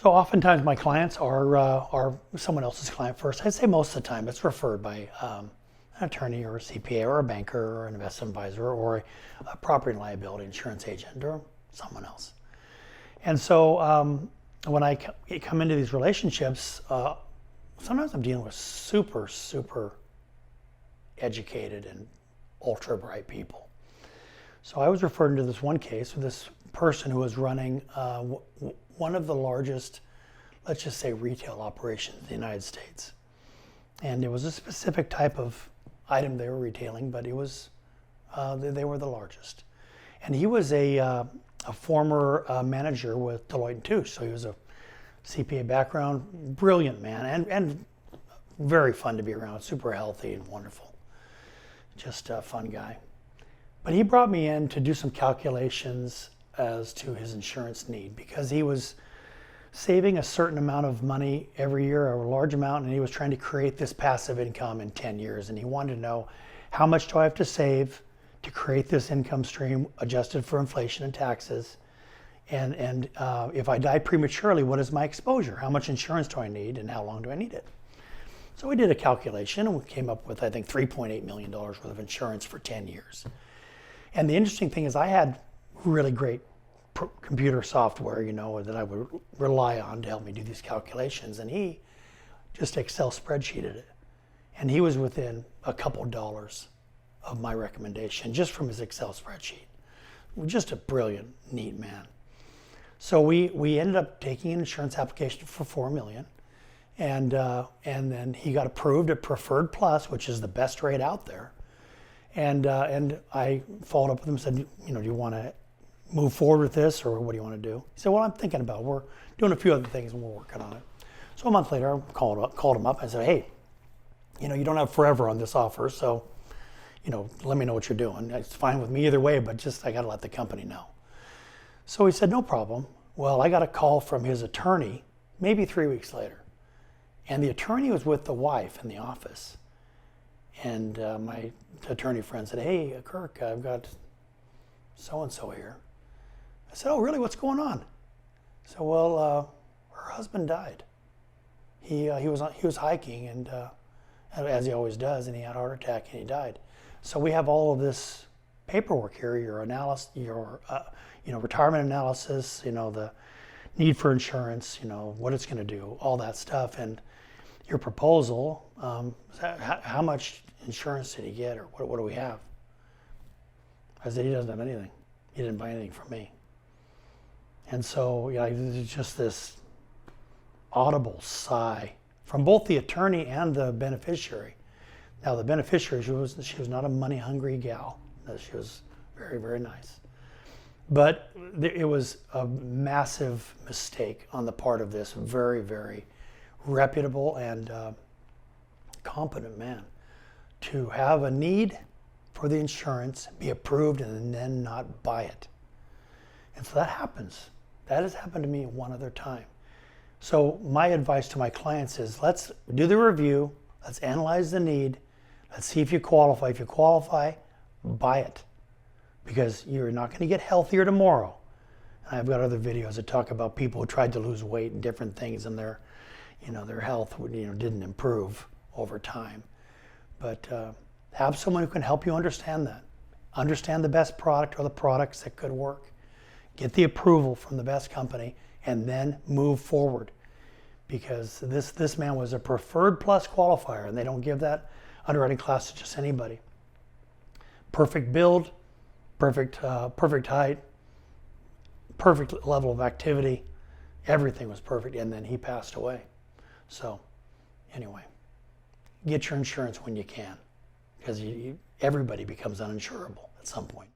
So oftentimes my clients are someone else's client first. I'd say most of the time it's referred by an attorney or a CPA or a banker or an investment advisor or a property and liability insurance agent or someone else. And so when I come into these relationships, sometimes I'm dealing with super, super educated and ultra bright people. So I was referred to this one case with this person who was running one of the largest, let's just say, retail operations in the United States. And it was a specific type of item they were retailing, but it was they were the largest. And he was a former manager with Deloitte & Touche, so he was a CPA background, brilliant man, and very fun to be around, super healthy and wonderful. Just a fun guy. But he brought me in to do some calculations as to his insurance need because he was saving a certain amount of money every year, a large amount, and he was trying to create this passive income in 10 years. And he wanted to know, how much do I have to save to create this income stream adjusted for inflation and taxes? And if I die prematurely, what is my exposure? How much insurance do I need and how long do I need it? So we did a calculation and we came up with, I think, $3.8 million worth of insurance for 10 years. And the interesting thing is I had really great computer software, that I would rely on to help me do these calculations. And he just Excel spreadsheeted it. And he was within a couple dollars of my recommendation just from his Excel spreadsheet. Just a brilliant, neat man. So we ended up taking an insurance application for $4 million. And then he got approved at Preferred Plus, which is the best rate out there. And I followed up with him and said, do you want to move forward with this or what do you want to do? He said, well, I'm thinking about it. We're doing a few other things and we're working on it. So a month later, I called him up. I said, hey, you don't have forever on this offer, so, let me know what you're doing. It's fine with me either way, but just I got to let the company know. So he said, no problem. Well, I got a call from his attorney maybe 3 weeks later. And the attorney was with the wife in the office. And my attorney friend said, hey, Kirk, I've got so-and-so here. I said, oh, really? What's going on? I said, well, her husband died. He was hiking, and as he always does, and he had a heart attack, and he died. So we have all of this paperwork here, your analysis, your retirement analysis, the need for insurance, what it's going to do, all that stuff, and your proposal. How much insurance did he get, or what do we have? I said, he doesn't have anything. He didn't buy anything from me. And so, it's just this audible sigh from both the attorney and the beneficiary. Now, the beneficiary, she was not a money-hungry gal. She was very, very nice. But it was a massive mistake on the part of this very, very reputable and competent man to have a need for the insurance, be approved, and then not buy it. And so that happens. That has happened to me one other time. So my advice to my clients is, let's do the review, let's analyze the need, let's see if you qualify. If you qualify, buy it, because you're not going to get healthier tomorrow. And I've got other videos that talk about people who tried to lose weight and different things, and their health didn't improve over time. But have someone who can help you understand that. Understand the best product or the products that could work. Get the approval from the best company and then move forward. Because this man was a Preferred Plus qualifier, and they don't give that underwriting class to just anybody. Perfect build, perfect height, perfect level of activity. Everything was perfect, and then he passed away. So anyway, get your insurance when you can, because everybody becomes uninsurable at some point.